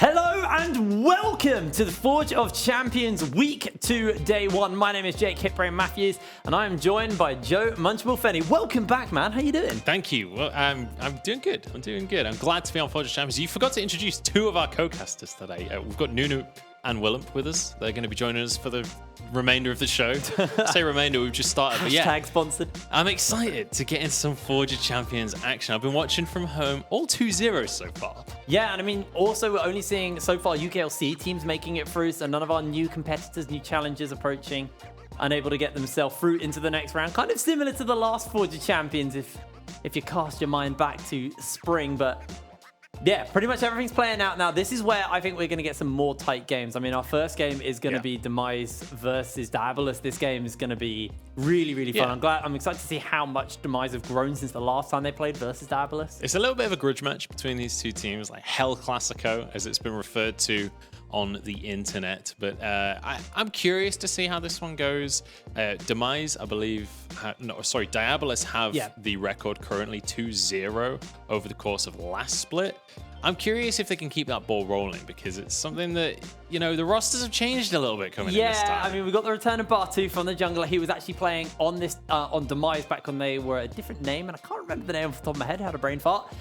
Hello and welcome to the Forge of Champions Week 2, Day 1. My name is Jake Hitbrain Matthews, and I am joined by Joe Munchable Fenny. Welcome back, man. How you doing? Thank you. Well, I'm doing good. I'm glad to be on Forge of Champions. You forgot to introduce two of our co-casters today. We've got Nunu and Willump with us. They're going to be joining us for the remainder of the show. I say remainder, we've just started. But yeah, Hashtag sponsored. I'm excited to get into some Forge of Champions action. I've been watching from home, all 2-0 so far. Yeah, and I mean, also we're only seeing so far UKLC teams making it through, so none of our new competitors, new challengers approaching, unable to get themselves through into the next round. Kind of similar to the last Forge of Champions if you cast your mind back to spring, but yeah, pretty much everything's playing out now. This is where I think we're going to get some more tight games. I mean, our first game is going to be Demise versus Diabolus. This game is going to be really, really fun. I'm excited to see how much Demise have grown since the last time they played versus Diabolus. It's a little bit of a grudge match between these two teams, like Hell Classico, as it's been referred to on the internet. But I'm curious to see how this one goes. Demise, I believe, Diabolus have the record currently 2-0 over the course of last split. I'm curious if they can keep that ball rolling, because it's something that, you know, the rosters have changed a little bit coming in this time. Yeah, I mean, we got the return of Batu from the jungler. He was actually playing on this on Demise back when they were a different name, and I can't remember the name off the top of my head. I had a brain fart.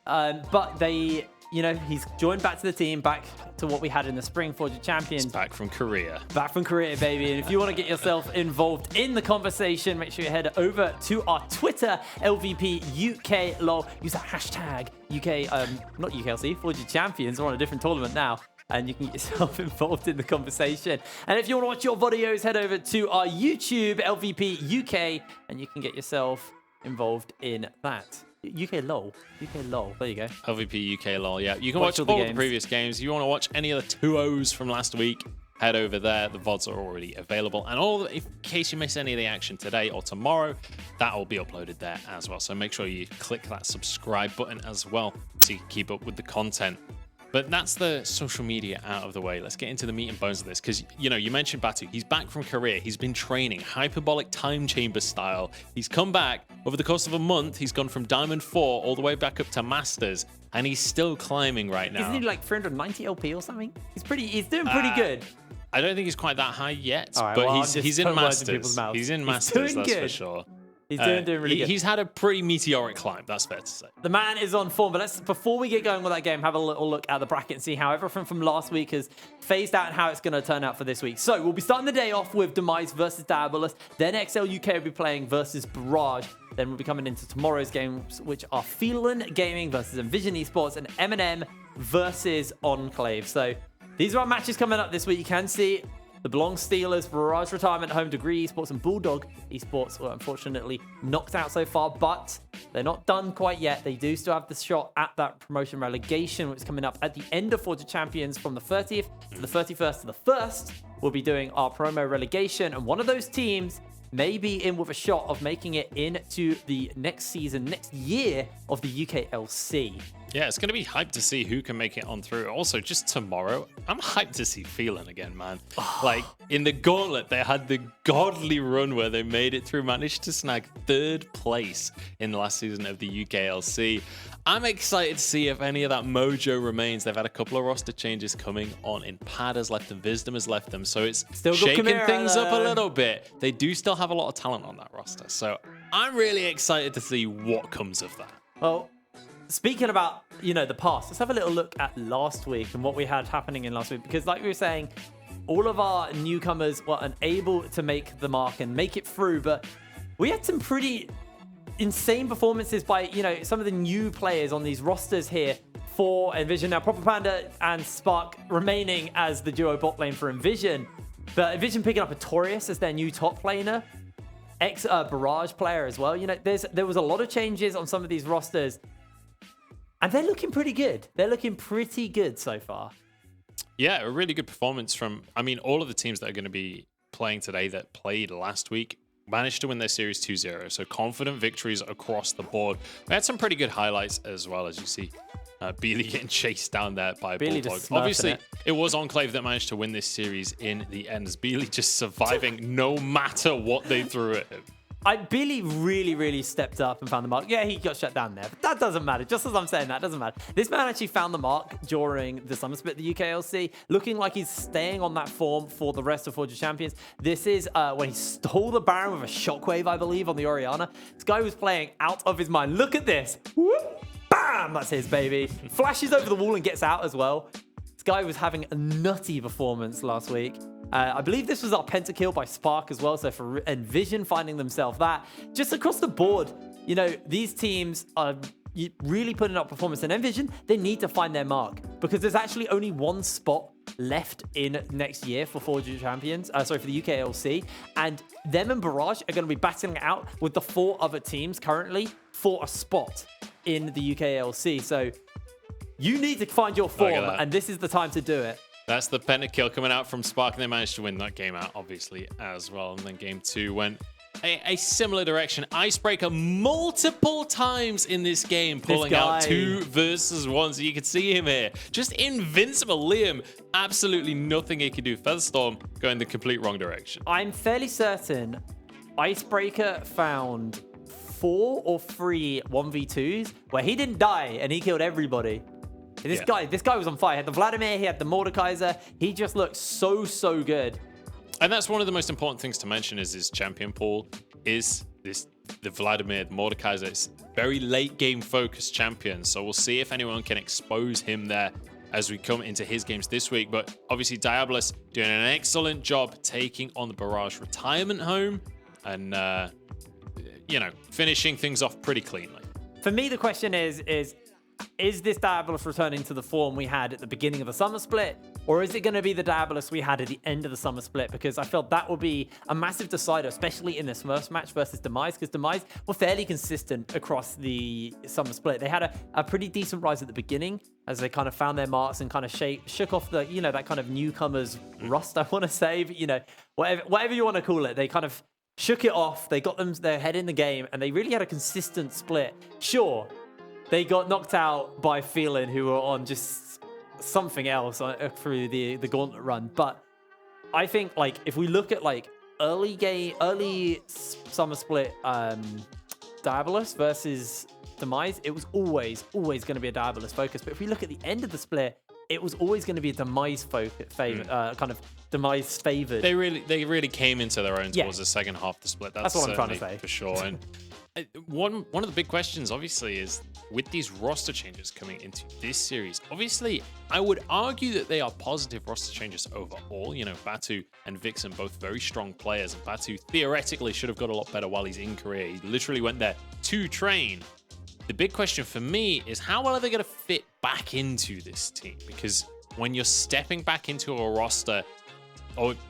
But they, you know, he's joined back to the team, back to what we had in the spring Forge of Champions. It's back from Korea. Back from Korea, baby. And if you want to get yourself involved in the conversation, make sure you head over to our Twitter, LVPUKLOL. Use the hashtag UK, not UKLC, Forge of Champions. We're on a different tournament now, and you can get yourself involved in the conversation. And if you want to watch your videos, head over to our YouTube, LVPUK, and you can get yourself involved in that. UK LOL. There you go. LVP UK LOL. Yeah, you can watch all the previous games. If you want to watch any of the 2-0s from last week, head over there. The VODs are already available. And in case you miss any of the action today or tomorrow, that will be uploaded there as well. So make sure you click that subscribe button as well so you can keep up with the content. But that's the social media out of the way. Let's get into the meat and bones of this, because, you know, you mentioned Batu. He's back from Korea. He's been training hyperbolic time chamber style. He's come back over the course of a month. He's gone from Diamond 4 all the way back up to Masters, and he's still climbing right now. Isn't he like 390 LP or something? He's doing pretty good. I don't think he's quite that high yet, right, but well, he's in Masters. He's in Masters, that's for sure. He's doing really good. He's had a pretty meteoric climb, that's fair to say. The man is on form, but before we get going with that game, have a little look at the bracket and see how everything from last week has phased out and how it's going to turn out for this week. So we'll be starting the day off with Demise versus Diabolus. Then XL UK will be playing versus Barrage. Then we'll be coming into tomorrow's games, which are Phelan Gaming versus Envision Esports and M&M versus Enclave. So these are our matches coming up this week. You can see the Belong Steelers, Barrage Retirement, Home Degree Esports, and Bulldog Esports were unfortunately knocked out so far, but they're not done quite yet. They do still have the shot at that promotion relegation, which is coming up at the end of Forge of Champions from the 30th to the 31st to the 1st. We'll be doing our promo relegation, and one of those teams may be in with a shot of making it into the next year of the UKLC. Yeah, it's going to be hyped to see who can make it on through. Also, just tomorrow, I'm hyped to see Phelan again, man. Like, in the gauntlet, they had the godly run where they made it through, managed to snag 3rd place in the last season of the UKLC. I'm excited to see if any of that mojo remains. They've had a couple of roster changes coming on. Pad has left them, Wisdom has left them, so it's still shaking things up a little bit. They do still have a lot of talent on that roster, so I'm really excited to see what comes of that. Well, speaking about, you know, the past, let's have a little look at last week and what we had happening in last week. Because like we were saying, all of our newcomers were unable to make the mark and make it through. But we had some pretty insane performances by, you know, some of the new players on these rosters here for Envision. Now, Proper Panda and Spark remaining as the duo bot lane for Envision. But Envision picking up Artorias as their new top laner. Barrage player as well. You know, there was a lot of changes on some of these rosters. And they're looking pretty good. They're looking pretty good so far. Yeah, a really good performance from, I mean, all of the teams that are going to be playing today that played last week managed to win their series 2-0. So confident victories across the board. We had some pretty good highlights as well, as you see. Beely getting chased down there by Bulldog. Obviously, it was Enclave that managed to win this series in the end. As Beely just surviving no matter what they threw at him. Billy really stepped up and found the mark. Yeah, he got shut down there, but that doesn't matter. Just as I'm saying that, doesn't matter. This man actually found the mark during the summer split, the UKLC, looking like he's staying on that form for the rest of Forge of Champions. This is when he stole the Baron with a shockwave, I believe, on the Orianna. This guy was playing out of his mind. Look at this. Whoop, bam, that's his, baby. Flashes over the wall and gets out as well. This guy was having a nutty performance last week. I believe this was our pentakill by Spark as well. So for Envision finding themselves that. Just across the board, you know, these teams are really putting up performance. And Envision, they need to find their mark because there's actually only one spot left in next year for Forge of Champions. For the UKLC. And them and Barrage are going to be battling it out with the 4 other teams currently for a spot in the UKLC. So you need to find your form, and this is the time to do it. That's the pentakill coming out from Spark, and they managed to win that game out, obviously, as well. And then game 2 went a similar direction. Icebreaker multiple times in this game, pulling out 2 versus 1. So you can see him here. Just invincible. Liam, absolutely nothing he can do. Featherstorm going the complete wrong direction. I'm fairly certain Icebreaker found 4 or 3 1v2s where he didn't die and he killed everybody. This guy was on fire. He had the Vladimir, he had the Mordekaiser. He just looked so good. And that's one of the most important things to mention is his champion pool is the Vladimir, the Mordekaiser. It's very late game focused champion. So we'll see if anyone can expose him there as we come into his games this week. But obviously Diabolus doing an excellent job taking on the Barrage retirement home and, you know, finishing things off pretty cleanly. For me, the question is this Diabolus returning to the form we had at the beginning of the summer split? Or is it going to be the Diabolus we had at the end of the summer split? Because I felt that would be a massive decider, especially in this first match versus Demise, because Demise were fairly consistent across the summer split. They had a pretty decent rise at the beginning as they kind of found their marks and kind of shook off the, you know, that kind of newcomers rust, I want to say. But, you know, whatever you want to call it, they kind of shook it off. They got their head in the game, and they really had a consistent split. Sure, they got knocked out by Phelan, who were on just something else through the gauntlet run. But I think, like, if we look at like early summer split Diabolus versus Demise, it was always going to be a Diabolus focus. But if we look at the end of the split, it was always going to be a Demise kind of Demise favored. They really came into their own towards the second half of the split. That's what I'm trying to say for sure. And one of the big questions, obviously, is with these roster changes coming into this series. Obviously, I would argue that they are positive roster changes overall. You know, Batu and Vixen, both very strong players, and Batu theoretically should have got a lot better while he's in Korea. He literally went there to train. The big question for me is how well are they going to fit back into this team? Because when you're stepping back into a roster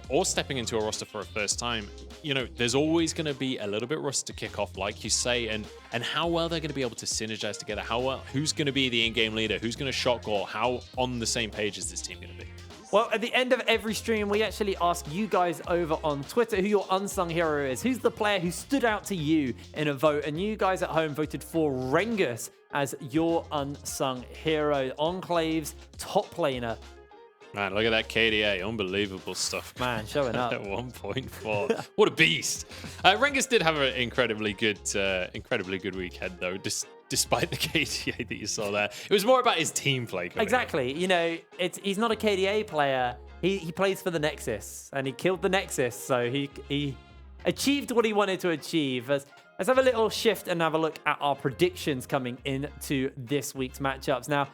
or stepping into a roster for a first time, you know, there's always going to be a little bit rust to kick off, like you say, and how well they're going to be able to synergize together. How well, who's going to be the in-game leader? Who's going to shot goal? How on the same page is this team going to be? Well, at the end of every stream, we actually ask you guys over on Twitter who your unsung hero is. Who's the player who stood out to you in a vote? And you guys at home voted for Rengus as your unsung hero. Enclave's top laner. Man, look at that KDA. Unbelievable stuff. Man, showing up. At 1.4. What a beast. Rengus did have an incredibly good weekend, though, despite the KDA that you saw there. It was more about his team play. Exactly. You know, he's not a KDA player. He plays for the Nexus, and he killed the Nexus, so he achieved what he wanted to achieve. Let's have a little shift and have a look at our predictions coming into this week's matchups. Now,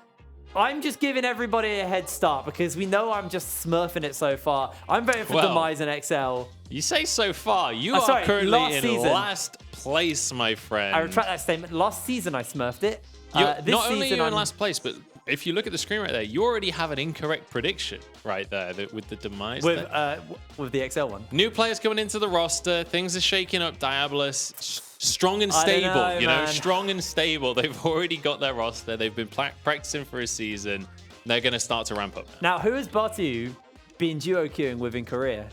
I'm just giving everybody a head start because we know I'm just smurfing it so far. I'm voting for Demise and XL. You say so far. You are currently in last place, my friend. I retract that statement. Last season, I smurfed it. Not only are you in last place, but if you look at the screen right there, you already have an incorrect prediction right there with the Demise. With the XL one. New players coming into the roster. Things are shaking up. Diabolus, strong and stable. Strong and stable. They've already got their roster. They've been practicing for a season. They're going to start to ramp up now. Who has Batu been duo queuing with in Korea?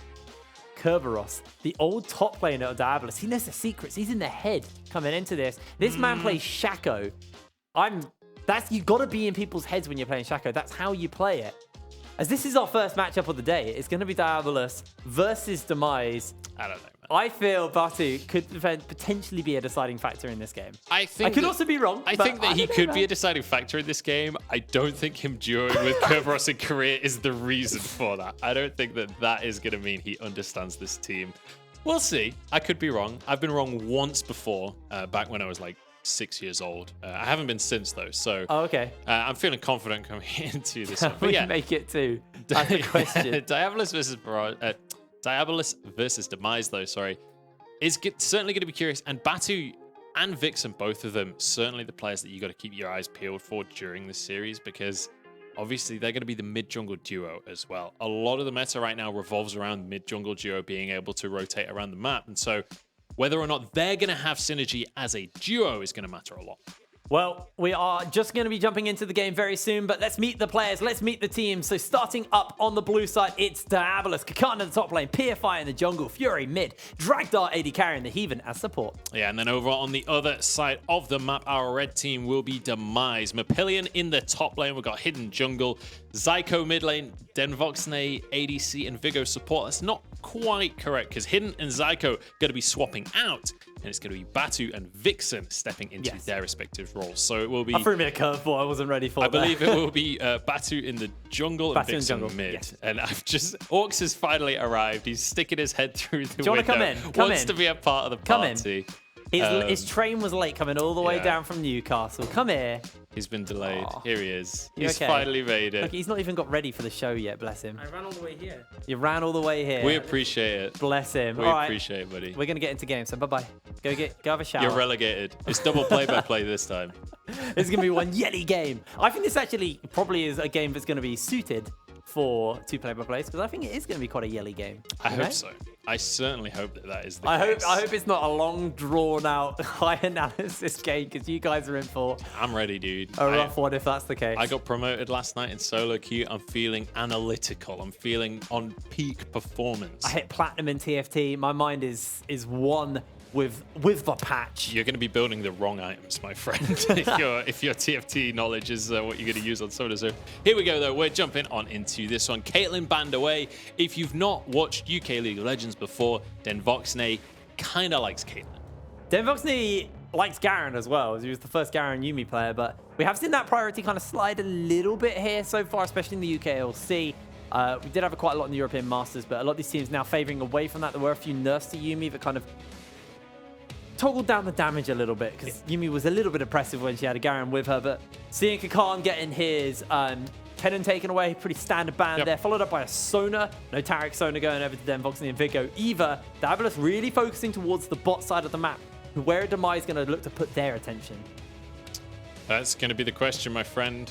Kerberos, the old top laner of Diabolus. He knows the secrets. He's in the head coming into this. This man plays Shaco. You got to be in people's heads when you're playing Shaco. That's how you play it. As this is our first matchup of the day, it's going to be Diabolus versus Demise. I don't know, man. I feel Batu could potentially be a deciding factor in this game. I could also be wrong. I think that he could be a deciding factor in this game. I don't think him duoing with Kerberos in Korea is the reason for that. I don't think that is going to mean he understands this team. We'll see. I could be wrong. I've been wrong once before, back when I was like 6 years old. I haven't been since though, so okay. I'm feeling confident coming into this one. But we yeah, make it too. That's the question. Diabolus versus Demise, though, sorry, is certainly going to be curious. And Batu and Vixen, both of them, certainly the players that you got to keep your eyes peeled for during this series, because obviously they're going to be the mid-jungle duo as well. A lot of the meta right now revolves around mid-jungle duo being able to rotate around the map. And so whether or not they're going to have synergy as a duo is going to matter a lot. Well, we are just going to be jumping into the game very soon, but let's meet the players. Let's meet the teams. So starting up on the blue side, it's Diabolus, Kakan in the top lane, PFI in the jungle, Fury mid, Dragdar AD carrying the Heathen as support. Yeah, and then over on the other side of the map, our red team will be Demise. Mapillion in the top lane. We've got Hidden Jungle, Zyko mid lane, Denvoxne, ADC, and Vigo support. That's not quite correct, because Hidden and Zyko are going to be swapping out, and it's going to be Batu and Vixen stepping into their respective roles. So it will be... I threw me a curveball I wasn't ready for. I believe it will be Batu in the jungle and Vixen mid. Yes. And I've just... Orcs has finally arrived. He's sticking his head through the window. Do you want to come in? Wants to be a part of the party. His train was late coming all the way down from Newcastle. Come here. He's been delayed. Aww. Here he is. You He's okay? finally made it. Look, he's not even got ready for the show yet, bless him. I ran all the way here. You ran all the way here. We appreciate it. Bless him. We appreciate it, buddy. We're going to get into games, so bye-bye. Go have a shower. You're relegated. It's double play-by-play this time. It's going to be one yelly game. I think this actually probably is a game that's going to be suited for 2 play-by-plays, because I think it is going to be quite a yelly game. I hope so. I certainly hope that is the case. case. I hope it's not a long, drawn-out, high analysis game, because you guys are in for I'm ready, dude. A rough one if that's the case. I got promoted last night in solo queue. I'm feeling analytical. I'm feeling on peak performance. I hit platinum in TFT. My mind is one with the patch. You're going to be building the wrong items, my friend, if your TFT knowledge is what you're going to use on Soda. So here we go, though. We're jumping on into this one. Caitlyn banned away. If you've not watched UK League of Legends before, then Voxney kind of likes Caitlyn. Denvoxne likes Garen as well. He was the first Garen Yuumi player, but we have seen that priority kind of slide a little bit here so far, especially in the UKLC. We did have quite a lot in the European Masters, but a lot of these teams now favoring away from that. There were a few nerfs to Yuumi that kind of toggled down the damage a little bit, because Yuumi was a little bit oppressive when she had a Garen with her, but seeing Kakan getting his Kennen taken away, pretty standard ban there, followed up by a Sona. No Taric Sona going over to Denvoxne and Vigo either. Diabolus really focusing towards the bot side of the map, where Demise is going to look to put their attention. That's going to be the question, my friend.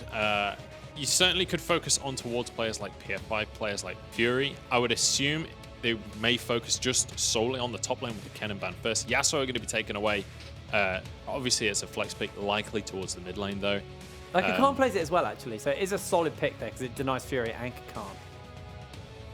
You certainly could focus on towards players like PFI, players like Fury. I would assume they may focus just solely on the top lane with the Kennen ban first. Yasuo are going to be taken away. Obviously, it's a flex pick, likely towards the mid lane, though. Like, Kakan plays it as well, actually. So it is a solid pick there, because it denies Fury and Kakan.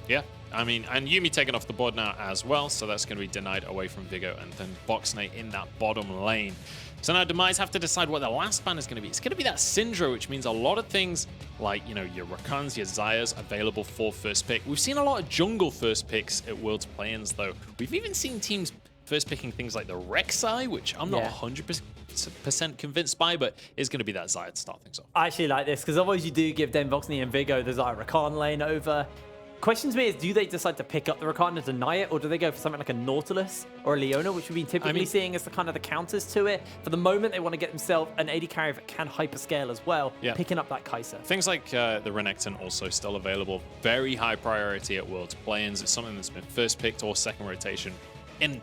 Yeah, I mean, and Yuumi taken off the board now as well, so that's going to be denied away from Vigo, and then Voxney in that bottom lane. So now Demise have to decide what the last ban is going to be. It's going to be that Syndra, which means a lot of things like, your Rakans, your Xayahs available for first pick. We've seen a lot of jungle first picks at Worlds Play-ins, though. We've even seen teams first picking things like the Rek'Sai, which I'm not 100% convinced by, but is going to be that Xayah to start things off. I actually like this, because otherwise you do give Denvoxne and Vigo the Xayah Rakan lane over. Question to me is, do they decide to pick up the Rakan and deny it, or do they go for something like a Nautilus or a Leona, which we've been typically seeing as the kind of the counters to it? For the moment, they want to get themselves an AD carry that can hyperscale as well, picking up that Kai'Sa. Things like the Renekton also still available. Very high priority at Worlds Play-ins. It's something that's been first picked or second rotation. And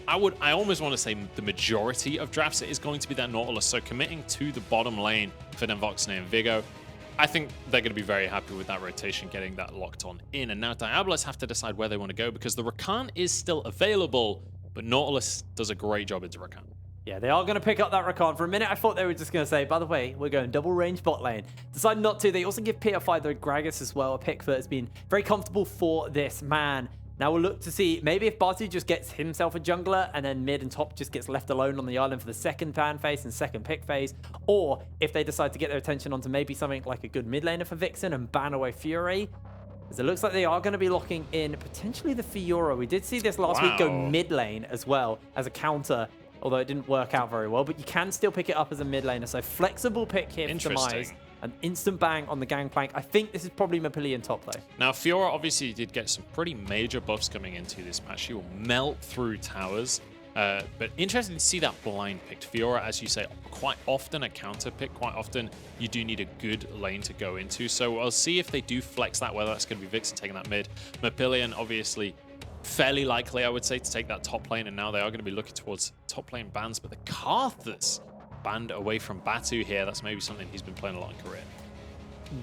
I almost want to say the majority of drafts, it is going to be that Nautilus. So committing to the bottom lane for Denvoxne and Vigo, I think they're going to be very happy with that rotation, getting that locked on in. And now Diabolus have to decide where they want to go, because the Rakan is still available, but Nautilus does a great job into Rakan. Yeah, they are going to pick up that Rakan. For a minute, I thought they were just going to say, by the way, we're going double range bot lane. Decide not to. They also give PFI the Gragas as well, a pick that has been very comfortable for this man. Now we'll look to see maybe if Batu just gets himself a jungler and then mid and top just gets left alone on the island for the second ban phase and second pick phase, or if they decide to get their attention onto maybe something like a good mid laner for Vixen and ban away Fury. Because it looks like they are going to be locking in potentially the Fiora. We did see this last week go mid lane as well as a counter, although it didn't work out very well. But you can still pick it up as a mid laner. So flexible pick here for Demise. An instant bang on the gangplank. I think this is probably Mapillion top though. Now, Fiora obviously did get some pretty major buffs coming into this patch. She will melt through towers. But interesting to see that blind picked. Fiora, as you say, quite often a counter pick. Quite often you do need a good lane to go into. So we'll see if they do flex that, whether that's going to be Vixen taking that mid. Mapillion, obviously, fairly likely, I would say, to take that top lane. And now they are going to be looking towards top lane bans. But the Karthus banned away from Batu here. That's maybe something he's been playing a lot in Korea.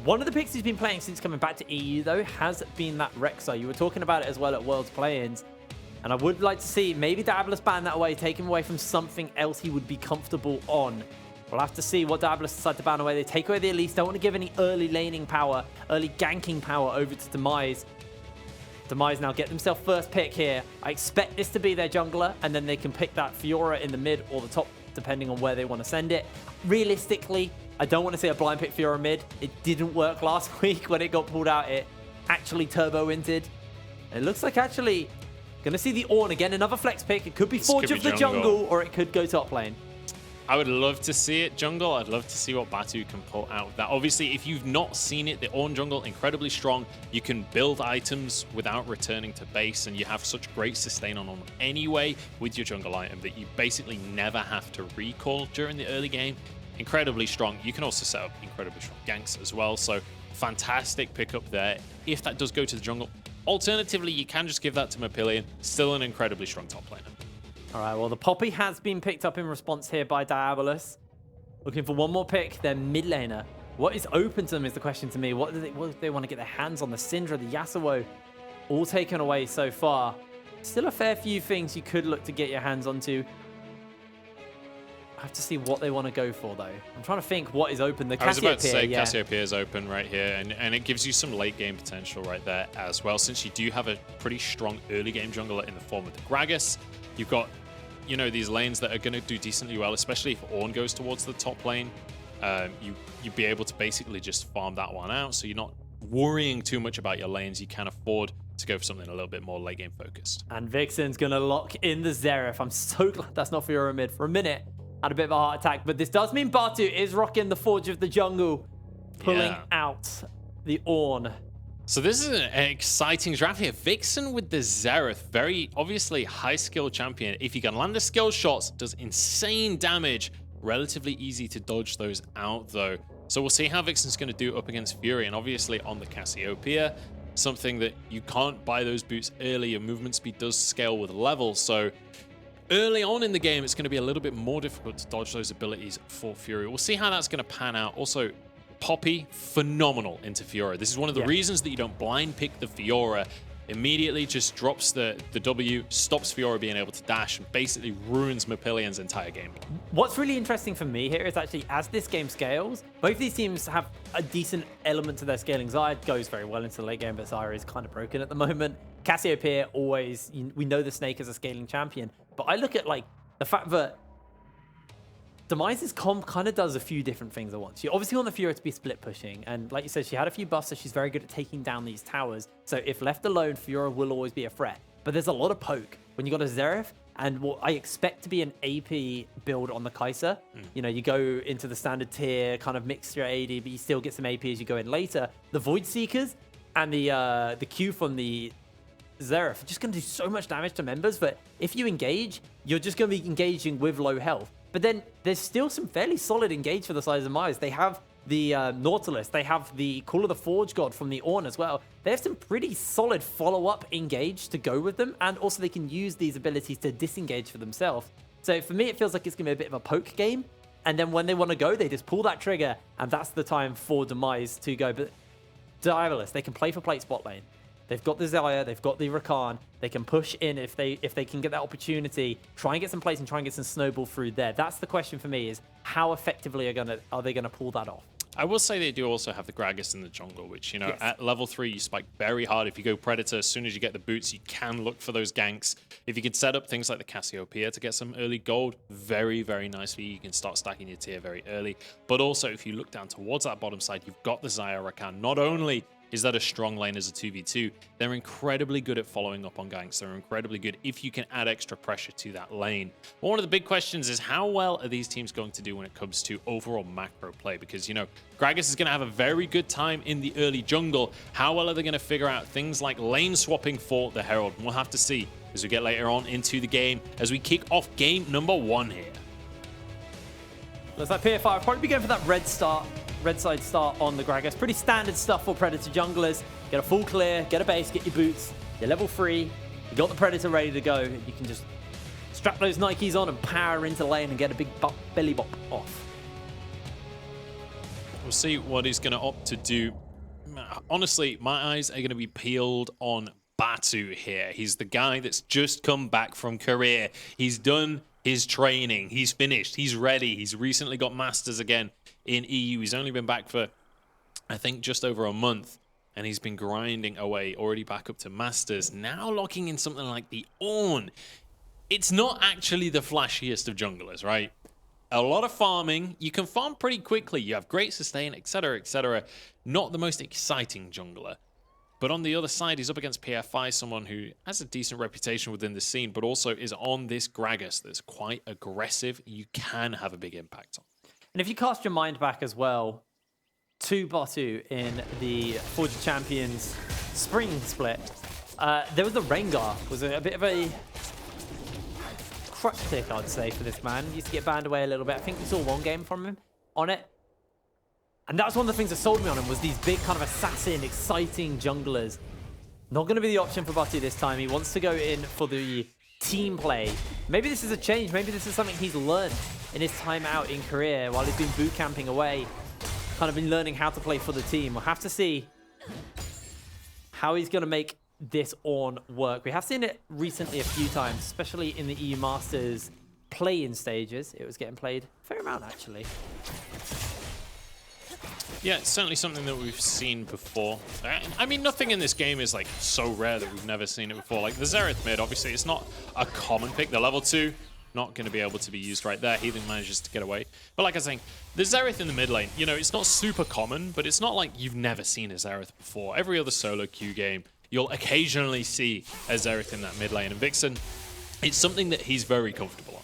One of the picks he's been playing since coming back to EU, though, has been that Rexar. You were talking about it as well at Worlds Play-Ins. And I would like to see maybe Diabolus ban that away, take him away from something else he would be comfortable on. We'll have to see what Diabolus decide to ban away. They take away the Elise. Don't want to give any early laning power, early ganking power over to Demise. Demise now get themselves first pick here. I expect this to be their jungler, and then they can pick that Fiora in the mid or the top, depending on where they want to send it. Realistically, I don't want to see a blind pick Fiora mid. It didn't work last week when it got pulled out. It actually turbo-winted. It looks like actually going to see the Ornn again, another flex pick. It could be Forge of the Jungle, or it could go top lane. I would love to see it jungle. I'd love to see what Batu can pull out of that. Obviously, if you've not seen it, the Ornn jungle, incredibly strong. You can build items without returning to base, and you have such great sustain on anyway with your jungle item that you basically never have to recall during the early game. Incredibly strong. You can also set up incredibly strong ganks as well, so fantastic pickup there if that does go to the jungle. Alternatively, you can just give that to Mapillion. Still an incredibly strong top laner. All right, well, the Poppy has been picked up in response here by Diabolus. Looking for one more pick, their mid laner. What is open to them is the question to me. What do they want to get their hands on? The Syndra, the Yasuo, all taken away so far. Still a fair few things you could look to get your hands onto. I have to see what they want to go for, though. I'm trying to think what is open. The Cassiopeia, I was about to say Cassiopeia is open right here, and it gives you some late game potential right there as well, since you do have a pretty strong early game jungler in the form of the Gragas. You've got, you know, these lanes that are going to do decently well, especially if Ornn goes towards the top lane. You'd be able to basically just farm that one out, so you're not worrying too much about your lanes. You can afford to go for something a little bit more late game focused. And Vixen's going to lock in the Xerath. I'm so glad that's not Fiora mid. For a minute, had a bit of a heart attack, but this does mean Batu is rocking the Forge of the Jungle, pulling out the Ornn. So this is an exciting draft here. Vixen with the Xerath, very obviously high skill champion. If you can land the skill shots, does insane damage. Relatively easy to dodge those out though. So we'll see how Vixen's going to do up against Fury, and obviously on the Cassiopeia, something that you can't buy those boots early. Your movement speed does scale with level, so early on in the game, it's going to be a little bit more difficult to dodge those abilities for Fury. We'll see how that's going to pan out. Also, Poppy, phenomenal into Fiora. This is one of the reasons that you don't blind pick the Fiora. Immediately just drops the W, stops Fiora being able to dash, and basically ruins Mapillion's entire game. What's really interesting for me here is actually, as this game scales, both these teams have a decent element to their scaling. Xayah goes very well into the late game, but Xayah is kind of broken at the moment. Cassiopeia always, we know the Snake as a scaling champion, but I look at like the fact that Demise's comp kind of does a few different things at once. You obviously want the Fiora to be split pushing, and like you said, she had a few buffs, so she's very good at taking down these towers. So if left alone, Fiora will always be a threat. But there's a lot of poke when you got a Xerath, and what I expect to be an AP build on the Kai'Sa. You know, you go into the standard tier, kind of mix your AD, but you still get some AP as you go in later. The Void Seekers and the Q from the Xerath are just going to do so much damage to members that if you engage, you're just going to be engaging with low health. But then there's still some fairly solid engage for the size of Demise. They have the Nautilus. They have the Call of the Forge God from the Ornn as well. They have some pretty solid follow-up engage to go with them. And also they can use these abilities to disengage for themselves. So for me, it feels like it's going to be a bit of a poke game. And then when they want to go, they just pull that trigger. And that's the time for Demise to go. But Diabolus, they can play for plate spot lane. They've got the Xayah, they've got the Rakan. They can push in if they can get that opportunity, try and get some plays and try and get some snowball through there. That's the question for me, is how effectively are they gonna pull that off? I will say they do also have the Gragas in the jungle, which, you know, at level 3, you spike very hard. If you go Predator, as soon as you get the boots, you can look for those ganks. If you can set up things like the Cassiopeia to get some early gold, very, very nicely, you can start stacking your tier very early. But also, if you look down towards that bottom side, you've got the Xayah Rakan. Not only is that a strong lane as a 2v2. They're incredibly good at following up on ganks. They're incredibly good if you can add extra pressure to that lane. But one of the big questions is how well are these teams going to do when it comes to overall macro play? Because, you know, Gragas is going to have a very good time in the early jungle. How well are they going to figure out things like lane swapping for the Herald? And we'll have to see as we get later on into the game, as we kick off game number 1 here. Looks like PFI will probably be going for that red side start on the Gragas. Pretty standard stuff for Predator junglers. Get a full clear, get a base, get your boots. You're level 3. You got the Predator ready to go. You can just strap those Nikes on and power into lane and get a big belly bop off. We'll see what he's going to opt to do. Honestly, my eyes are going to be peeled on Batu here. He's the guy that's just come back from Korea. He's done his training. He's finished. He's ready. He's recently got Masters again in EU. He's only been back for, I think, just over a month. And he's been grinding away, already back up to Masters. Now locking in something like the Ornn. It's not actually the flashiest of junglers, right? A lot of farming. You can farm pretty quickly. You have great sustain, etc., etc. Not the most exciting jungler. But on the other side, he's up against PFI, someone who has a decent reputation within the scene, but also is on this Gragas that's quite aggressive. You can have a big impact on. And if you cast your mind back as well to Batu in the Forge of Champions spring split, there was the Rengar. Was a bit of a cryptic, I'd say, for this man. He used to get banned away a little bit. I think we saw one game from him on it. And that was one of the things that sold me on him, was these big kind of assassin, exciting junglers. Not going to be the option for Batu this time. He wants to go in for the team play. Maybe this is a change. Maybe this is something he's learned in his time out in Korea while he's been boot camping away. Kind of been learning how to play for the team. We'll have to see how he's going to make this Ornn work. We have seen it recently a few times, especially in the EU Masters play-in stages. It was getting played a fair amount, actually. Yeah, it's certainly something that we've seen before. I mean, nothing in this game is like so rare that we've never seen it before. Like the Xerath mid, obviously, it's not a common pick. The level 2, not going to be able to be used right there. Healing manages to get away. But like I was saying, the Xerath in the mid lane, you know, it's not super common, but it's not like you've never seen a Xerath before. Every other solo queue game, you'll occasionally see a Xerath in that mid lane. And Vixen, it's something that he's very comfortable on.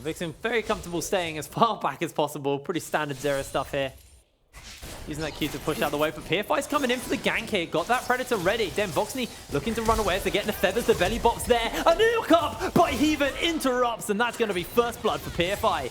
Vixen very comfortable staying as far back as possible. Pretty standard Xerath stuff here. Using that Q to push out the way, but PFI's coming in for the gank here. Got that Predator ready. Then Voxney looking to run away as they're getting the feathers. The belly bops there. A nuke up, but he even interrupts, and that's going to be first blood for PFI.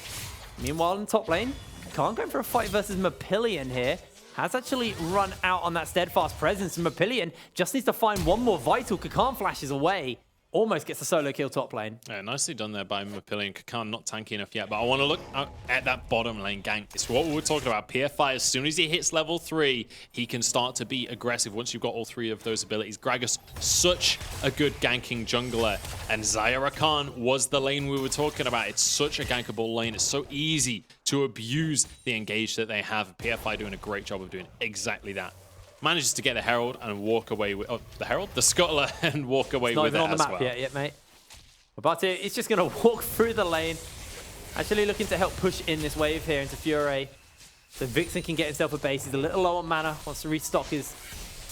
Meanwhile, in the top lane, Khan going for a fight versus Mapillion here. Has actually run out on that steadfast presence. Mapillion just needs to find one more vital. Khan flashes away. Almost gets a solo kill top lane. Yeah, nicely done there by Mapillion. Kakan not tanky enough yet, but I want to look at that bottom lane gank. It's what we were talking about. PFI, as soon as he hits level 3, he can start to be aggressive once you've got all 3 of those abilities. Gragas, such a good ganking jungler. And Zyra Khan was the lane we were talking about. It's such a gankable lane. It's so easy to abuse the engage that they have. PFI doing a great job of doing exactly that. Manages to get the Herald and walk away with the Herald, the Scuttler, and walk away with it as well. Not even on the map yet, mate. But he's just going to walk through the lane. Actually looking to help push in this wave here into Fury. So Vixen can get himself a base. He's a little low on mana. Wants to restock his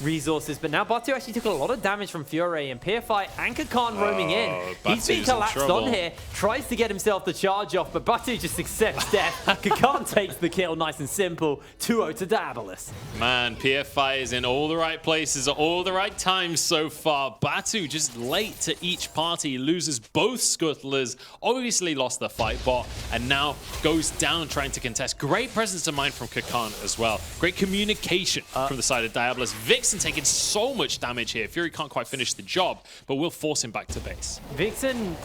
resources. But now Batu actually took a lot of damage from Fury, and PFI and Khan roaming in. He's been collapsed on here. Tries to get himself the charge off, but Batu just accepts death. Khan takes the kill. Nice and simple. 2-0 to Diabolus. Man, PFI is in all the right places at all the right times so far. Batu just late to each party. Loses both Scuttlers. Obviously lost the fight bot, and now goes down trying to contest. Great presence of mind from Khan as well. Great communication from the side of Diabolus. Vixen taking so much damage here. Fury can't quite finish the job, but will force him back to base. Vixen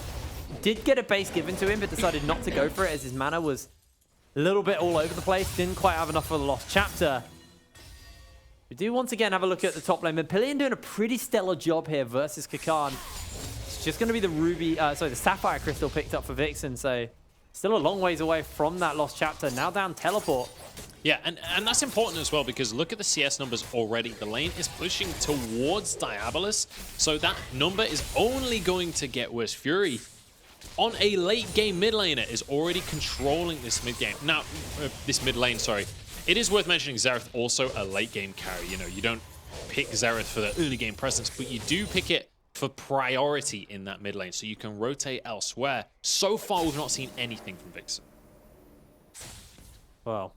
did get a base given to him, but decided not to go for it as his mana was a little bit all over the place. Didn't quite have enough for the lost chapter. We do once again have a look at the top lane. Mapillion doing a pretty stellar job here versus Khan. It's just going to be the Sapphire Crystal picked up for Vixen, so still a long ways away from that lost chapter. Now down teleport. Yeah, and that's important as well, because look at the CS numbers already. The lane is pushing towards Diabolus, so that number is only going to get worse. Fury, on a late game mid laner, is already controlling this mid game. Now, this mid lane, sorry. It is worth mentioning Xerath also a late game carry. You know, you don't pick Xerath for the early game presence, but you do pick it for priority in that mid lane, so you can rotate elsewhere. So far, we've not seen anything from Vixen. Well,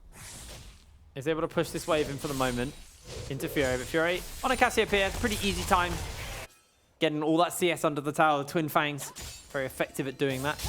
is able to push this wave in for the moment into Fury, but Fury on a Cassiopeia, it's a pretty easy time. Getting all that CS under the tower, the Twin Fangs, very effective at doing that.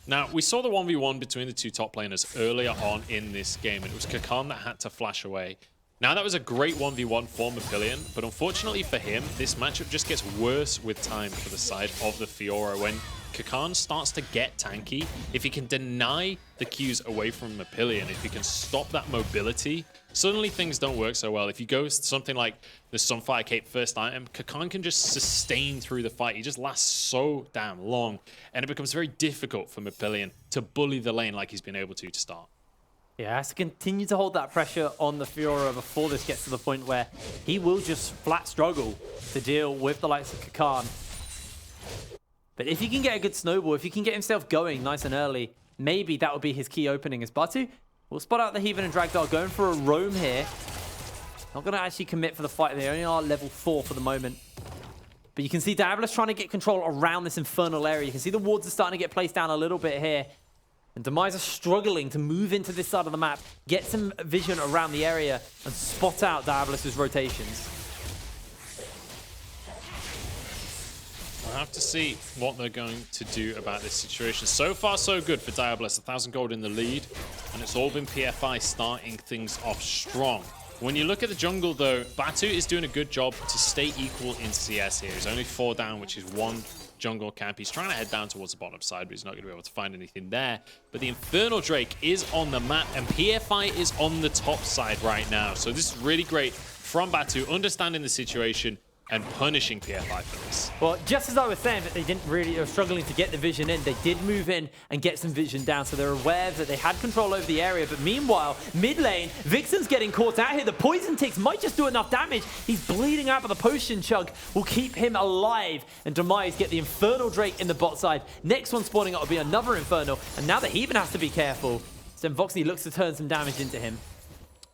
Now, we saw the 1v1 between the two top laners earlier on in this game, and it was Kakan that had to flash away. Now, that was a great 1v1 for Mapillion, but unfortunately for him, this matchup just gets worse with time for the side of the Fiora. When Kakan starts to get tanky, if he can deny the Qs away from Mapillion, if he can stop that mobility, suddenly things don't work so well. If you go something like the Sunfire Cape first item, Kakan can just sustain through the fight. He just lasts so damn long, and it becomes very difficult for Mapillion to bully the lane like he's been able to start. Yeah, has to continue to hold that pressure on the Fiora before this gets to the point where he will just flat struggle to deal with the likes of Kakan. But if he can get a good snowball, if he can get himself going nice and early, maybe that would be his key opening as Batu will spot out the Heathen and Dragdar going for a roam here. Not going to actually commit for the fight. They only are level 4 for the moment. But you can see Diabolus trying to get control around this infernal area. You can see the wards are starting to get placed down a little bit here. And Demise are struggling to move into this side of the map, get some vision around the area, and spot out Diabolus' rotations. We'll have to see what they're going to do about this situation. So far, so good for Diabolus. 1,000 gold in the lead, and it's all been PFI starting things off strong. When you look at the jungle, though, Batu is doing a good job to stay equal in CS here. He's only 4 down, which is 1 jungle camp. He's trying to head down towards the bottom side, but he's not going to be able to find anything there. But the Infernal Drake is on the map, and PFI is on the top side right now. So this is really great from Batu, understanding the situation and punishing PFI for this. Well, just as I was saying that they were struggling to get the vision in, they did move in and get some vision down, so they're aware that they had control over the area. But meanwhile, mid lane, Vixen's getting caught out here. The poison ticks might just do enough damage. He's bleeding out, but the potion chug will keep him alive. And Demise get the Infernal Drake in the bot side. Next one spawning up will be another Infernal, and now the Heathen has to be careful. So Voxy looks to turn some damage into him.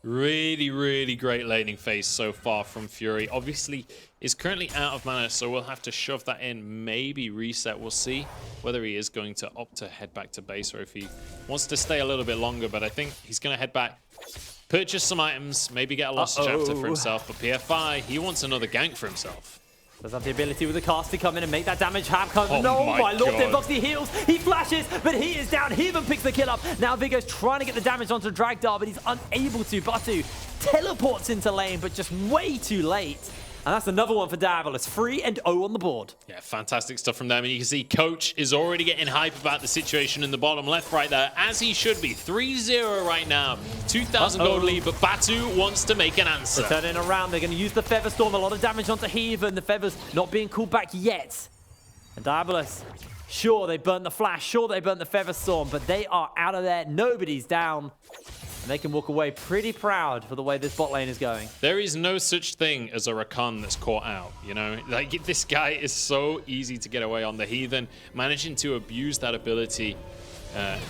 Really, really great laning phase so far from Fury. Obviously, is currently out of mana, so we'll have to shove that in, maybe reset. We'll see whether he is going to opt to head back to base or if he wants to stay a little bit longer, but I think he's going to head back, purchase some items, maybe get a lost chapter for himself, but PFI, he wants another gank for himself. Does have the ability with the cast to come in and make that damage happen. Oh no, my lord, God. Voxy heals, he flashes, but he is down. He even picks the kill up. Now Viggo's trying to get the damage onto Dragdar, but he's unable to. Batu teleports into lane, but just way too late. And that's another one for Diabolus. 3-0 on the board. Yeah, fantastic stuff from them. And you can see Coach is already getting hype about the situation in the bottom left right there, as he should be. 3-0 right now. 2,000 gold lead, but Batu wants to make an answer. They're turning around. They're going to use the Feather Storm. A lot of damage onto Heathen. The Feathers not being called back yet. And Diabolus, sure, they burnt the Flash. Sure, they burnt the Feather Storm, but they are out of there. Nobody's down. And they can walk away pretty proud for the way this bot lane is going. There is no such thing as a Rakan that's caught out, you know? Like, this guy is so easy to get away on. The Heathen managing to abuse that ability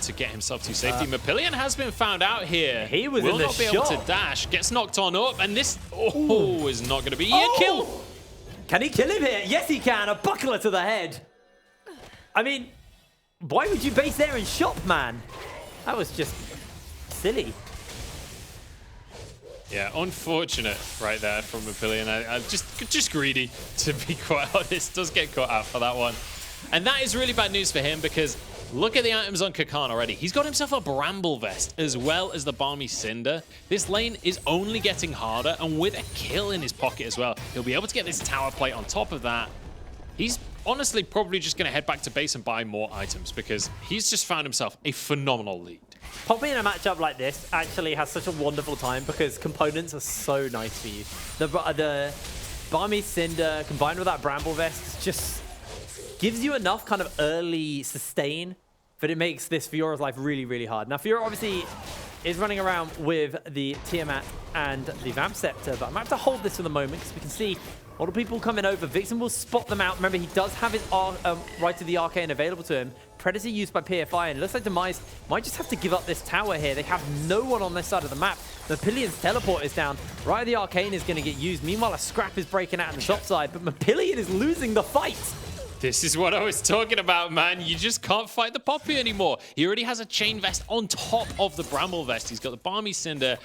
to get himself to safety. Mapillion has been found out here. He was will in the not be able to dash. Gets knocked on up, and this is not going to be a kill. Can he kill him here? Yes, he can. A buckler to the head. I mean, why would you base there in shop, man? That was just silly. Yeah, unfortunate right there from Mapillion. I just greedy, to be quite honest. Does get caught out for that one. And that is really bad news for him, because look at the items on Kakan already. He's got himself a Bramble Vest as well as the Balmy Cinder. This lane is only getting harder, and with a kill in his pocket as well, he'll be able to get this tower plate on top of that. He's honestly probably just going to head back to base and buy more items, because he's just found himself a phenomenal lead. Popping in a matchup like this actually has such a wonderful time because components are so nice for you. The Balmy Cinder combined with that Bramble Vest just gives you enough kind of early sustain, but it makes this Fiora's life really, really hard. Now, Fiora obviously is running around with the Tiamat and the Vamp Scepter, but I'm going to have to hold this for the moment because we can see A lot of people coming over. Vixen will spot them out. Remember, he does have his right to the arcane available to him. Predator used by PFI, and it looks like Demise might just have to give up this tower here. They have no one on this side of the map. Mapillion's teleport is down. Right, the arcane is going to get used. Meanwhile, a scrap is breaking out on the top side, but Mapillion is losing the fight. This is what I was talking about, man. You just can't fight the Poppy anymore. He already has a chain vest on top of the Bramble vest. He's got the Balmy Cinder.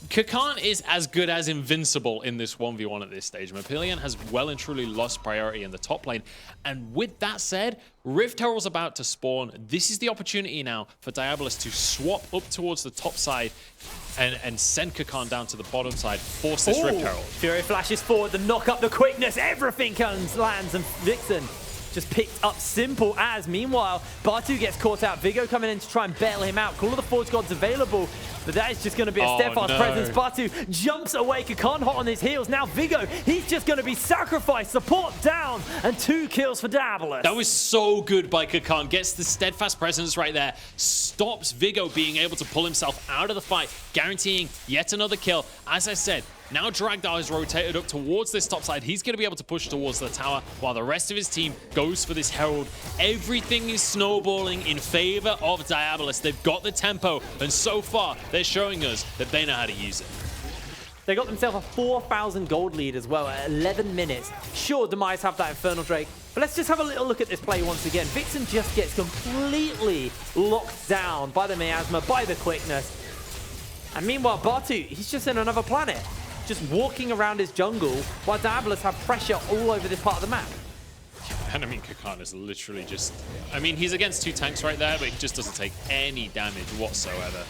Kakan is as good as invincible in this 1v1 at this stage. Mapillion has well and truly lost priority in the top lane. And with that said, Rift Herald's about to spawn. This is the opportunity now for Diabolus to swap up towards the top side and send Kakan down to the bottom side, force this Rift Herald. Fury flashes forward, the knock up, the quickness, everything lands, and Vixen just picked up simple as. Meanwhile, Batu gets caught out. Vigo coming in to try and bail him out. Call of the Forge Gods available, but that is just going to be a steadfast presence. Batu jumps away. Kakan hot on his heels. Now Vigo, he's just going to be sacrificed. Support down, and 2 kills for Diabolus. That was so good by Kakan. Gets the steadfast presence right there. Stops Vigo being able to pull himself out of the fight, guaranteeing yet another kill. As I said, now Dragdar has rotated up towards this top side. He's going to be able to push towards the tower while the rest of his team goes for this Herald. Everything is snowballing in favor of Diabolus. They've got the tempo, and so far, they're showing us that they know how to use it. They got themselves a 4,000 gold lead as well at 11 minutes. Sure, Demise have that Infernal Drake, but let's just have a little look at this play once again. Vixen just gets completely locked down by the miasma, by the quickness. And meanwhile, Batu, he's just in another planet, just walking around his jungle while Diabolus have pressure all over this part of the map. And I mean, Kakan is literally just... I mean, he's against 2 tanks right there, but he just doesn't take any damage whatsoever.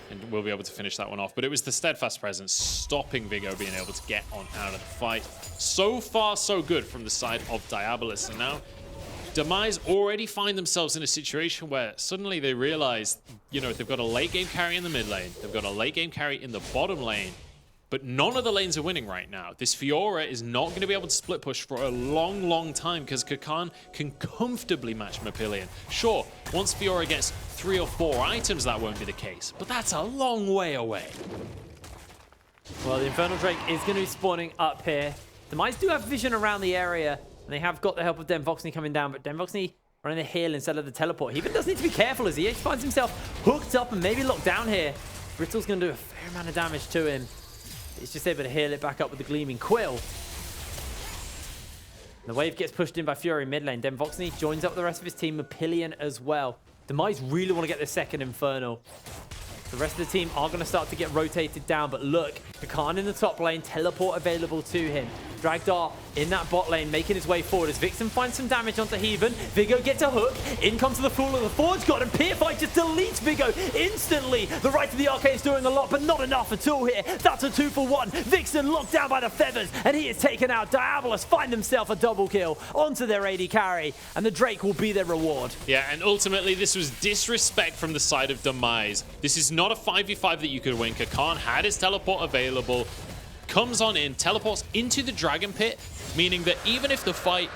And we'll be able to finish that one off. But it was the steadfast presence stopping Vigo being able to get on out of the fight. So far, so good from the side of Diabolus. And now, Demise already find themselves in a situation where suddenly they realize, you know, they've got a late game carry in the mid lane. They've got a late game carry in the bottom lane. But none of the lanes are winning right now. This Fiora is not going to be able to split push for a long, long time because Kakan can comfortably match Mapillion. Sure, once Fiora gets 3 or 4 items, that won't be the case. But that's a long way away. Well, the Infernal Drake is going to be spawning up here. The Demise do have vision around the area, and they have got the help of Demoxney coming down, but Demoxney running the heal instead of the teleport. He even does need to be careful as he finds himself hooked up and maybe locked down here. Brittle's going to do a fair amount of damage to him. He's just able to heal it back up with the Gleaming Quill. The wave gets pushed in by Fury mid lane. Demoxney joins up with the rest of his team, Mapillion as well. Demise really want to get the second Infernal. The rest of the team are going to start to get rotated down, but look, Kakan in the top lane, teleport available to him. Dragdar in that bot lane, making his way forward as Vixen finds some damage onto Heaven. Vigo gets a hook. In comes the Fool of the Forge God, and PFI just deletes Vigo instantly. The right to the arcade is doing a lot, but not enough at all here. That's a 2-for-1. Vixen locked down by the feathers, and he is taken out. Diabolus find themselves a double kill onto their AD carry, and the Drake will be their reward. Yeah, and ultimately, this was disrespect from the side of Demise. This is not a 5v5 that you could win. Kakan had his teleport available. Comes on in, teleports into the Dragon Pit, meaning that even if the fight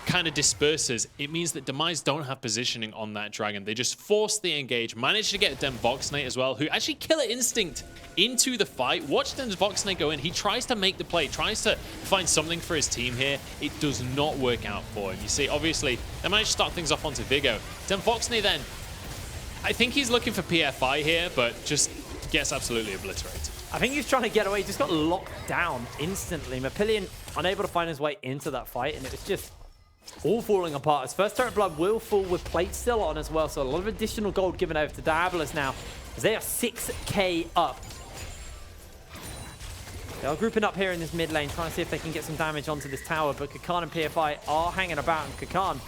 kind of disperses, it means that Demise don't have positioning on that Dragon. They just force the engage, manage to get Demoxney as well, who actually Killer Instinct into the fight. Watch Demoxney go in. He tries to make the play, tries to find something for his team here. It does not work out for him. You see, obviously, they managed to start things off onto Vigo. Demoxney then, I think he's looking for PFI here, but just gets absolutely obliterated. I think he's trying to get away. He just got locked down instantly. Mapillion unable to find his way into that fight, and it was just all falling apart. His first turret blood will fall with plate still on as well, so a lot of additional gold given over to Diabolus now, as they are 6k up. They are grouping up here in this mid lane, trying to see if they can get some damage onto this tower, but Kakan and PFI are hanging about, and Kakan,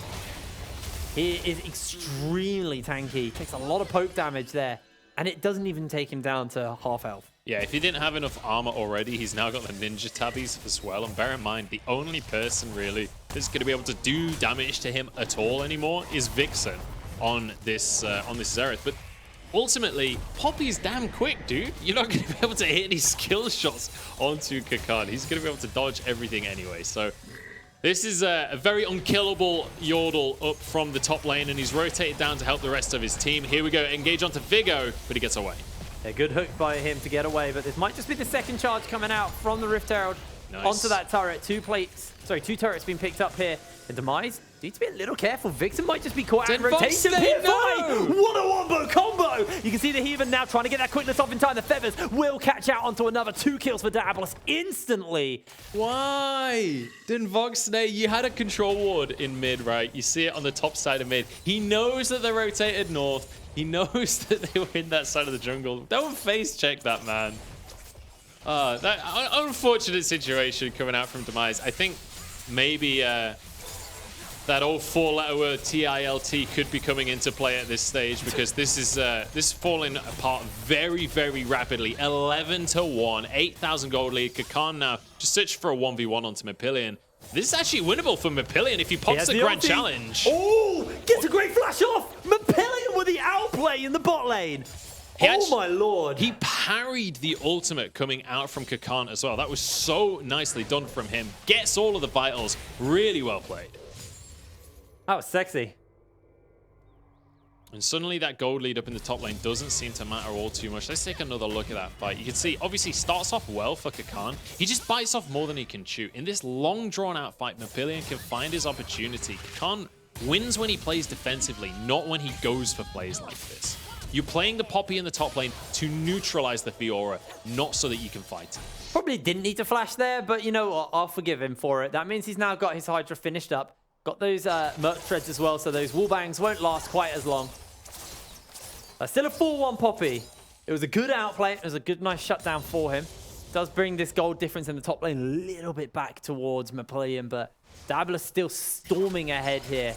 he is extremely tanky. Takes a lot of poke damage there, and it doesn't even take him down to half health. Yeah, if he didn't have enough armor already, he's now got the ninja tabbies as well. And bear in mind, the only person really that's going to be able to do damage to him at all anymore is Vixen on this Xerath. But ultimately, Poppy's damn quick, dude. You're not going to be able to hit any skill shots onto Kakan. He's going to be able to dodge everything anyway. So this is a very unkillable Yordle up from the top lane, and he's rotated down to help the rest of his team. Here we go, engage onto Vigo, but he gets away. A good hook by him to get away, but this might just be the second charge coming out from the Rift Herald. Nice. Onto that turret. Two turrets being picked up here. And Demise need to be a little careful. Vixen might just be caught out in rotation. What a wombo combo! You can see the Heathen now trying to get that quickness off in time. The Feathers will catch out onto another 2 kills for Diabolus instantly. Why? Didn't Voxnay, you had a control ward in mid, right? You see it on the top side of mid. He knows that they rotated north. He knows that they were in that side of the jungle. Don't face check that, man. That unfortunate situation coming out from Demise. I think maybe that old 4-letter word TILT could be coming into play at this stage, because this is falling apart very, very rapidly. 11-1, 8,000 gold lead. Kakan now just searching for a 1v1 onto Mapillion. This is actually winnable for Mapillion if he pops the grand challenge. Oh, gets a great flash off. Mapillion with the outplay in the bot lane. My lord. He parried the ultimate coming out from Kakan as well. That was so nicely done from him. Gets all of the vitals. Really well played. That was sexy. And suddenly that gold lead up in the top lane doesn't seem to matter all too much. Let's take another look at that fight. You can see, obviously, starts off well for Kakan. He just bites off more than he can chew. In this long, drawn-out fight, Mapillion can find his opportunity. Kakan wins when he plays defensively, not when he goes for plays like this. You're playing the Poppy in the top lane to neutralize the Fiora, not so that you can fight. Probably didn't need to flash there, but you know what? I'll forgive him for it. That means he's now got his Hydra finished up. Got those Merc Treads as well, so those wallbangs won't last quite as long. Still a 4-1 Poppy. It was a good outplay. It was a good, nice shutdown for him. Does bring this gold difference in the top lane a little bit back towards Mapillion, but Diabolus still storming ahead here.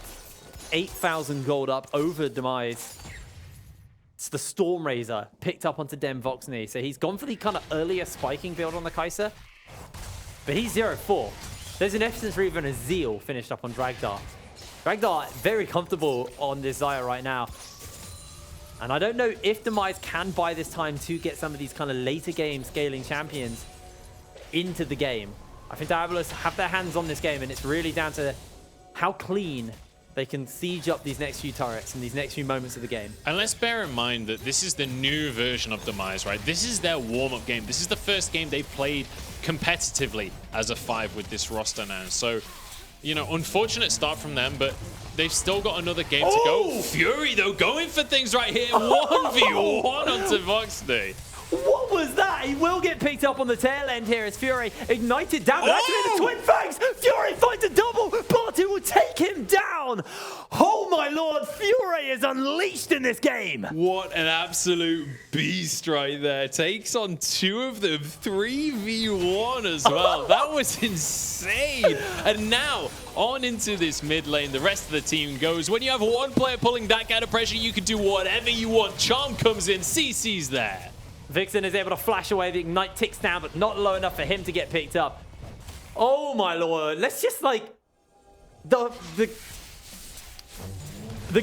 8,000 gold up over Demise. It's the Storm Razor picked up onto Dem Voxney. So he's gone for the kind of earlier spiking build on the Kai'Sa, but he's 0-4. There's an essence for even a Zeal finished up on Dragdar. Dragdar very comfortable on this Xayah right now. And I don't know if Demise can buy this time to get some of these kind of later game scaling champions into the game. I think Diabolus have their hands on this game, and it's really down to how clean they can siege up these next few turrets and these next few moments of the game. And let's bear in mind that this is the new version of Demise, right? This is their warm-up game. This is the first game they played competitively as a 5 with this roster now. So, you know, unfortunate start from them, but they've still got another game to go. Fury, though, going for things right here. 1v1 onto Voxnay. What was that? He will get picked up on the tail end here as Fury ignited down. Actually, the Twin Fangs. Fury finds a double. Bartu will take him down. Oh, my lord. Fury is unleashed in this game. What an absolute beast right there. Takes on 2 of them. 3v1 as well. That was insane. And now, on into this mid lane, the rest of the team goes. When you have one player pulling that kind of pressure, you can do whatever you want. Charm comes in. CC's there. Vixen is able to flash away. The Ignite ticks down, but not low enough for him to get picked up. Oh, my lord. Let's just, like, the